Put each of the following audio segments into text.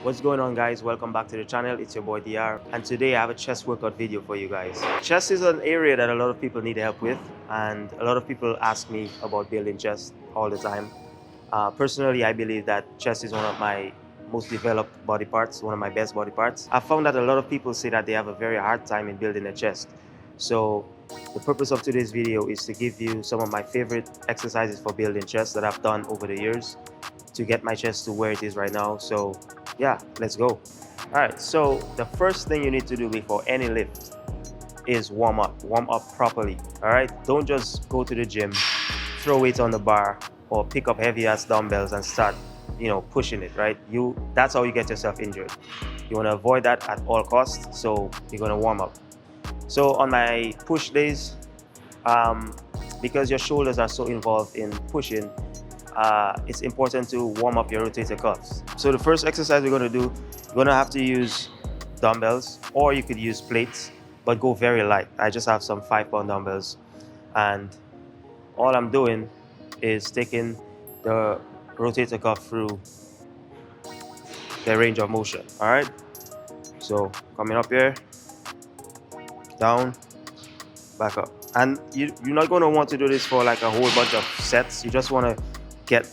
What's going on, guys? Welcome back to the channel. It's your boy DR, and today I have a chest workout video for you guys. Chest is an area that a lot of people need help with, and a lot of people ask me about building chest all the time. Personally, I believe that chest is one of my most developed body parts, one of my best body parts. I found that a lot of people say that they have a very hard time in building a chest. So the purpose of today's video is to give you some of my favorite exercises for building chest that I've done over the years to get my chest to where it is right now. So yeah, let's go. All right, so the first thing you need to do before any lift is warm up properly. All right, don't just go to the gym, throw weights on the bar, or pick up heavy ass dumbbells and start pushing it, right? That's how you get yourself injured. You want to avoid that at all costs, so you're going to warm up. So on my push days, because your shoulders are so involved in pushing, it's important to warm up your rotator cuffs. So the first exercise we're going to do, you're going to have to use dumbbells, or you could use plates, but go very light. I just have some 5-pound dumbbells, and all I'm doing is taking the rotator cuff through the range of motion. All right, so coming up here, down, back up. And you're not going to want to do this for like a whole bunch of sets. You just want to get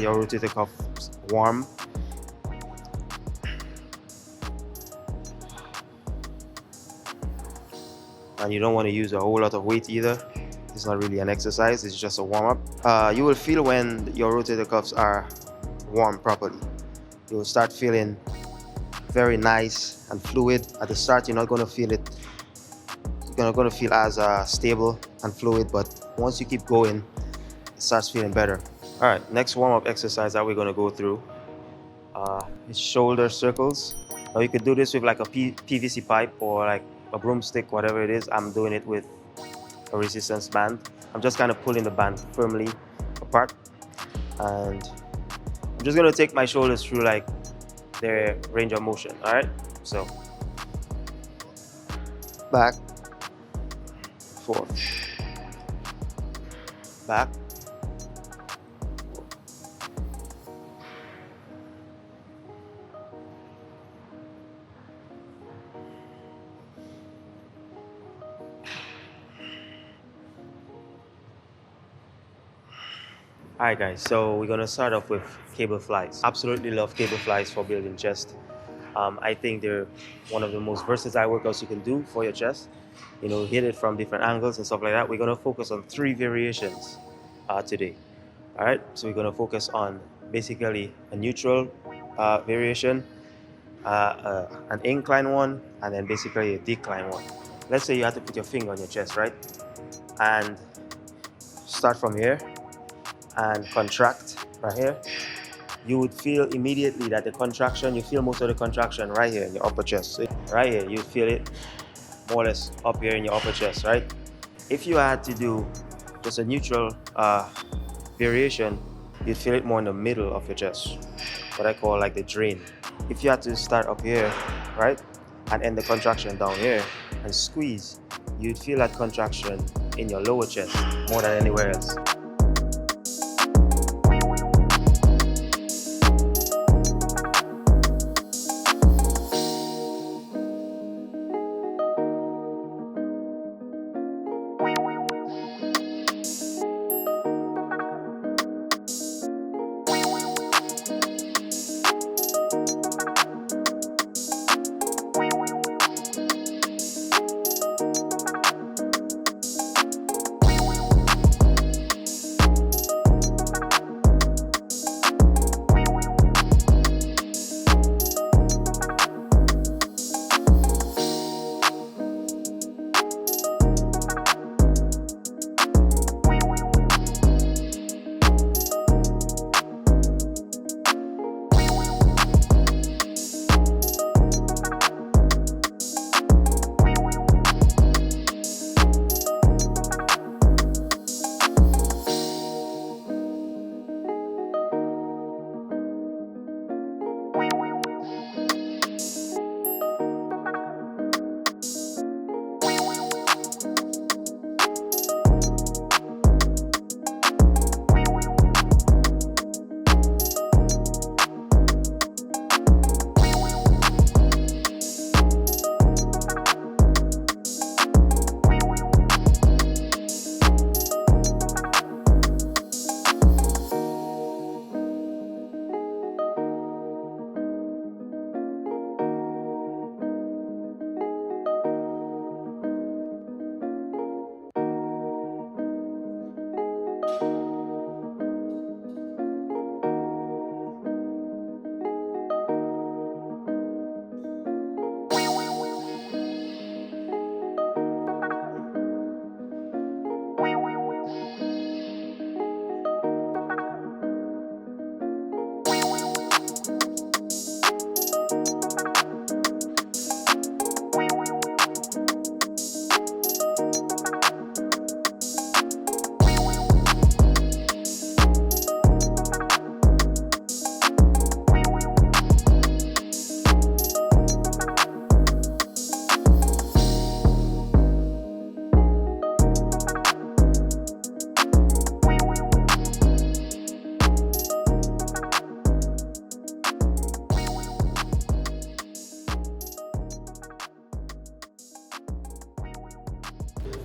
your rotator cuff warm. And you don't want to use a whole lot of weight either. It's not really an exercise, it's just a warm-up. You will feel when your rotator cuffs are warm properly. You will start feeling very nice and fluid. At the start, you're not going to feel it. You're not going to feel as stable and fluid, but once you keep going, it starts feeling better. All right, next warm-up exercise that we're going to go through is shoulder circles. Now you could do this with like a PVC pipe or like a broomstick, whatever it is. I'm doing it with a resistance band. I'm just kind of pulling the band firmly apart, and I'm just going to take my shoulders through like their range of motion. All right, so back, forth, back, Alright guys, so we're gonna start off with cable flies. Absolutely love cable flies for building chest. I think they're one of the most versatile workouts you can do for your chest. Hit it from different angles and stuff like that. We're gonna focus on 3 variations today. Alright, so we're gonna focus on basically a neutral variation, an incline one, and then basically a decline one. Let's say you have to put your finger on your chest, right? And start from here and contract right here. You would feel immediately that the contraction, you feel most of the contraction right here in your upper chest. So right here, you feel it more or less up here in your upper chest, right? If you had to do just a neutral variation, you'd feel it more in the middle of your chest, what I call like the drain. If you had to start up here, right, and end the contraction down here and squeeze, you'd feel that contraction in your lower chest more than anywhere else.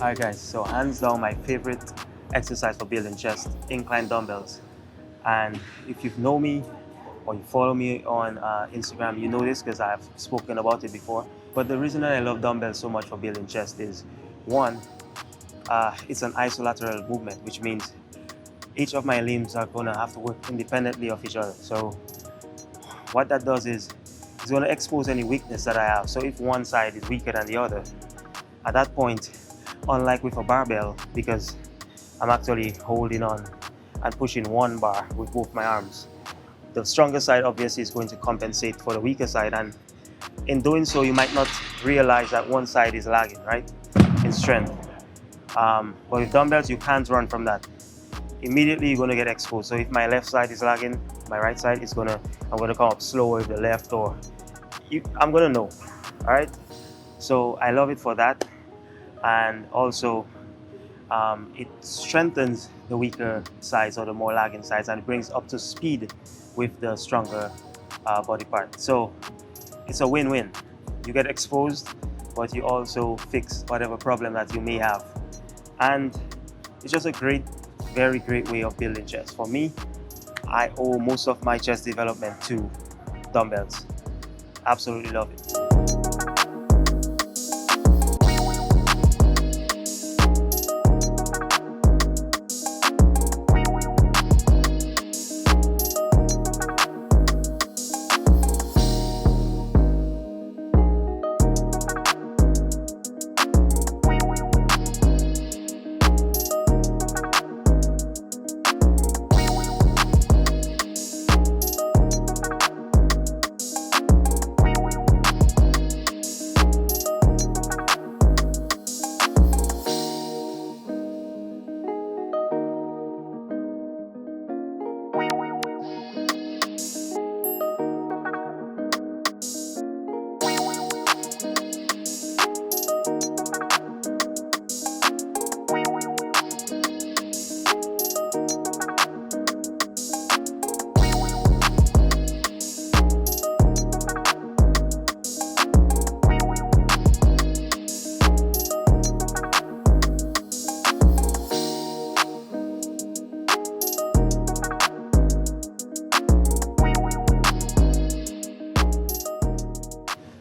Alright guys, so hands down my favorite exercise for building chest, incline dumbbells. And if you know me or you follow me on Instagram, you know this because I've spoken about it before. But the reason that I love dumbbells so much for building chest is, one, it's an isolateral movement, which means each of my limbs are going to have to work independently of each other. So what that does is it's going to expose any weakness that I have. So if one side is weaker than the other, at that point, unlike with a barbell, because I'm actually holding on and pushing one bar with both my arms, the stronger side obviously is going to compensate for the weaker side, and in doing so you might not realize that one side is lagging, right, in strength. But with dumbbells you can't run from that. Immediately you're going to get exposed. So if my left side is lagging, my right side is I'm going to come up slower with the left, or I'm going to know. All right, so I love it for that. And also it strengthens the weaker sides or the more lagging sides, and it brings up to speed with the stronger body part. So it's a win-win. You get exposed, but you also fix whatever problem that you may have. And it's just a very great way of building chest. For me, I owe most of my chest development to dumbbells. Absolutely love it.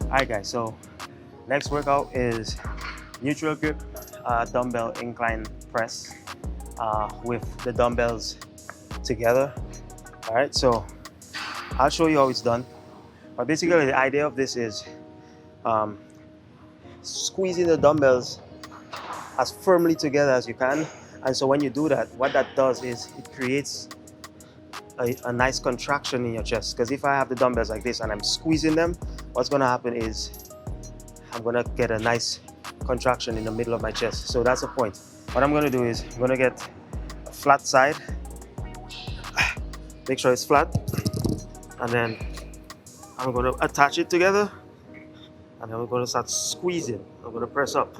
Alright guys, so next workout is neutral grip dumbbell incline press with the dumbbells together. Alright, so I'll show you how it's done. But basically the idea of this is squeezing the dumbbells as firmly together as you can. And so when you do that, what that does is it creates a nice contraction in your chest. Because if I have the dumbbells like this and I'm squeezing them, what's going to happen is I'm going to get a nice contraction in the middle of my chest. So that's the point. What I'm going to do is I'm going to get a flat side, make sure it's flat, and then I'm going to attach it together, and then we're going to start squeezing. I'm going to press up,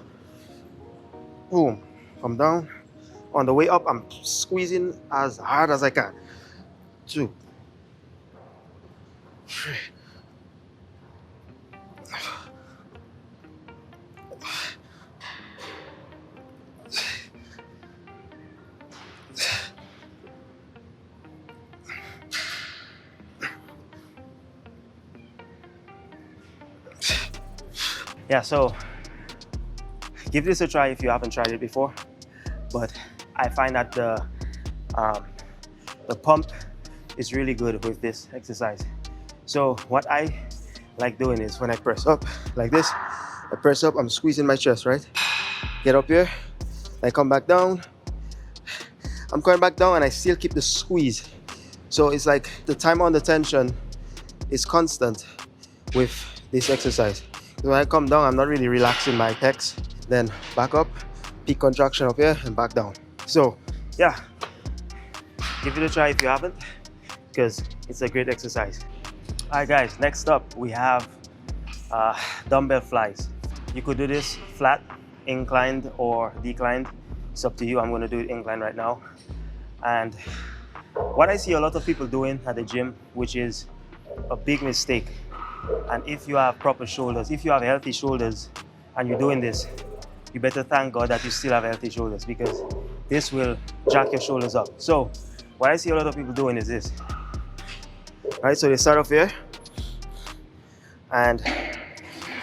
boom, come down. On the way up, I'm squeezing as hard as I can. 2, 3. Yeah, so give this a try if you haven't tried it before. But I find that the pump is really good with this exercise. So what I like doing is when I press up like this, I press up, I'm squeezing my chest, right? Get up here, I come back down, I'm coming back down, and I still keep the squeeze. So it's like the time on the tension is constant with this exercise. When I come down, I'm not really relaxing my pecs. Then back up, peak contraction up here, and back down. So yeah, give it a try if you haven't, because it's a great exercise. All right guys, next up we have dumbbell flies. You could do this flat, inclined, or declined. It's up to you. I'm going to do it inclined right now. And what I see a lot of people doing at the gym, which is a big mistake, and if you have proper shoulders, if you have healthy shoulders and you're doing this, you better thank God that you still have healthy shoulders, because this will jack your shoulders up. So what I see a lot of people doing is this. Right, so they start off here and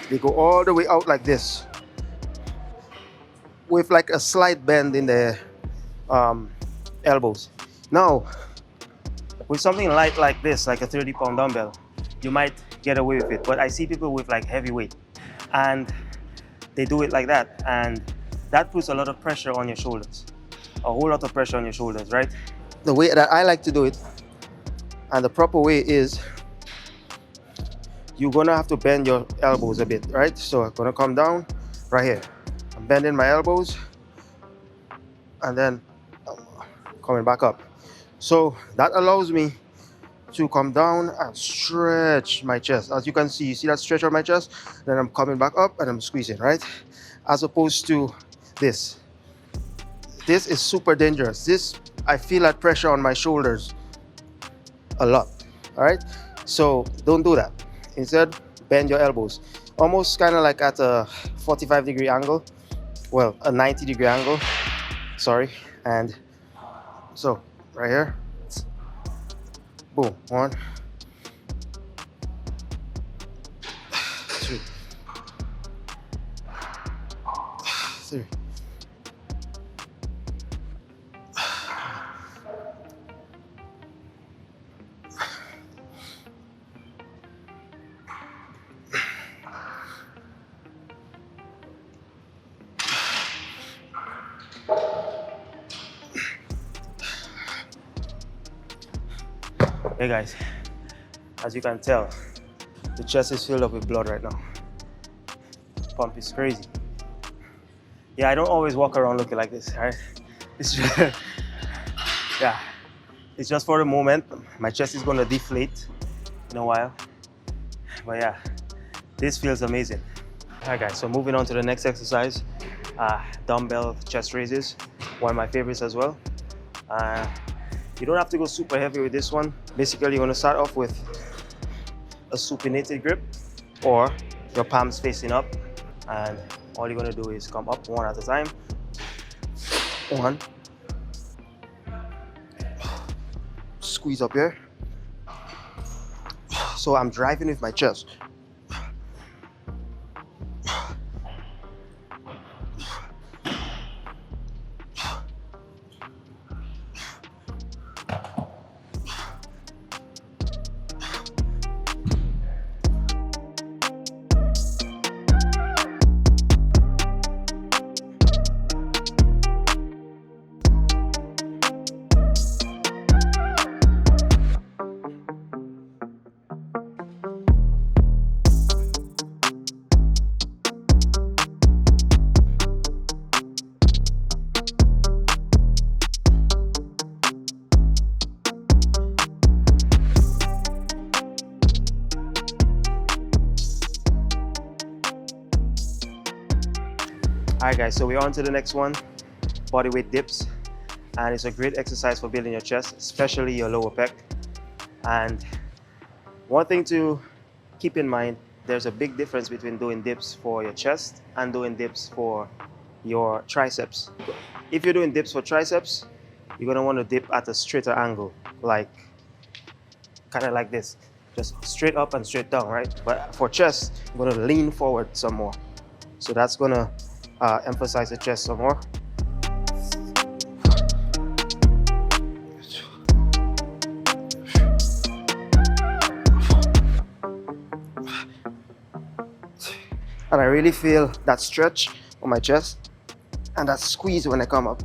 they go all the way out like this with like a slight bend in the elbows. Now, with something light like this, like a 30-pound dumbbell, you might get away with it. But I see people with like heavy weight and they do it like that, and that puts a lot of pressure on your shoulders, a whole lot of pressure on your shoulders, right? The way that I like to do it, and the proper way, is you're gonna have to bend your elbows a bit, right? So I'm gonna come down right here. I'm bending my elbows and then coming back up. So that allows me to come down and stretch my chest. As you can see, you see that stretch of my chest? Then I'm coming back up and I'm squeezing, right? As opposed to this. This is super dangerous. This, I feel that pressure on my shoulders a lot, all right? So don't do that. Instead, bend your elbows. Almost kind of like at a 45-degree angle. Well, a 90-degree angle, sorry. And so, right here. Boom, 1, 2, 3. Hey guys, as you can tell, the chest is filled up with blood right now. Pump is crazy. Yeah, I don't always walk around looking like this, right? It's just, yeah, it's just for the moment. My chest is gonna deflate in a while. But yeah, this feels amazing. All right guys, so moving on to the next exercise, dumbbell chest raises, one of my favorites as well. You don't have to go super heavy with this one. Basically, you're gonna start off with a supinated grip or your palms facing up. And all you're gonna do is come up one at a time. 1. Squeeze up here. So I'm driving with my chest. Alright guys, so we're on to the next one, bodyweight dips, and it's a great exercise for building your chest, especially your lower pec. And one thing to keep in mind, there's a big difference between doing dips for your chest and doing dips for your triceps. If you're doing dips for triceps, you're going to want to dip at a straighter angle, like kind of like this, just straight up and straight down, right? But for chest, you're going to lean forward some more. So that's going to emphasize the chest some more. And I really feel that stretch on my chest and that squeeze when I come up.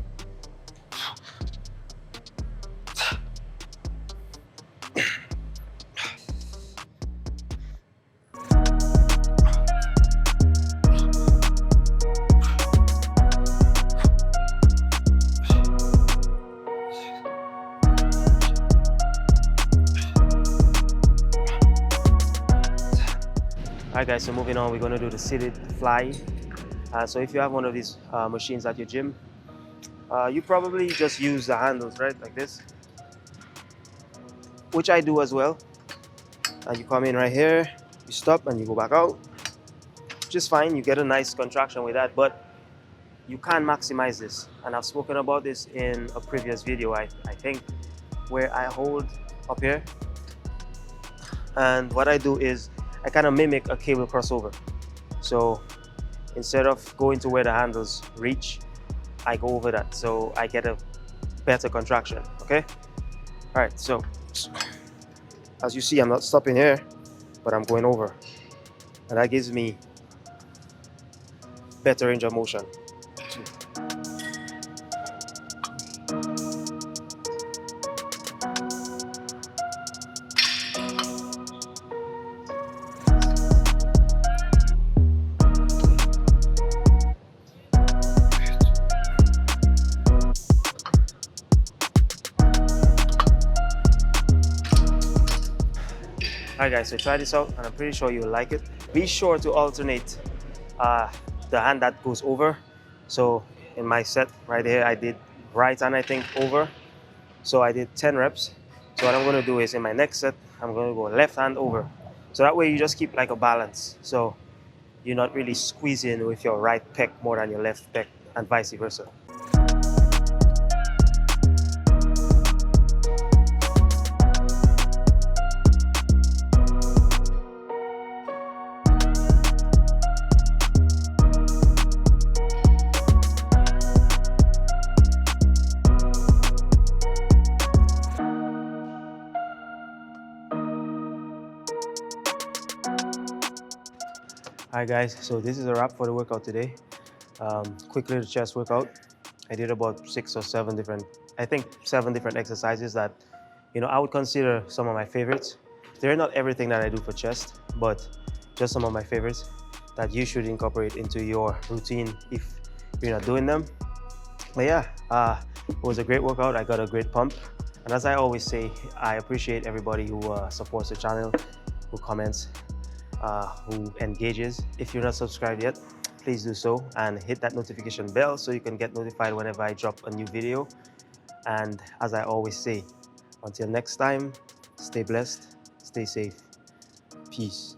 Alright guys, so moving on, we're going to do the seated fly. So if you have one of these machines at your gym, you probably just use the handles, right, like this, which I do as well. And you come in right here, you stop and you go back out, which is fine. You get a nice contraction with that, but you can maximize this. And I've spoken about this in a previous video, I think, where I hold up here. And what I do is I kind of mimic a cable crossover. So instead of going to where the handles reach, I go over that. So I get a better contraction, okay? All right, so as you see, I'm not stopping here, but I'm going over. And that gives me better range of motion. Alright guys, so try this out and I'm pretty sure you'll like it. Be sure to alternate the hand that goes over. So in my set right here, I did right hand, I think, over. So I did 10 reps. So what I'm going to do is in my next set, I'm going to go left hand over. So that way you just keep like a balance. So you're not really squeezing with your right pec more than your left pec and vice versa. Alright guys, so this is a wrap for the workout today. Quick little chest workout. I did about 6 or 7 different, I think 7 different exercises that, you know, I would consider some of my favorites. They're not everything that I do for chest, but just some of my favorites that you should incorporate into your routine if you're not doing them. But yeah, it was a great workout. I got a great pump. And as I always say, I appreciate everybody who supports the channel, who comments, who engages. If you're not subscribed yet, please do so and hit that notification bell so you can get notified whenever I drop a new video. And as I always say, until next time, stay blessed, stay safe, peace.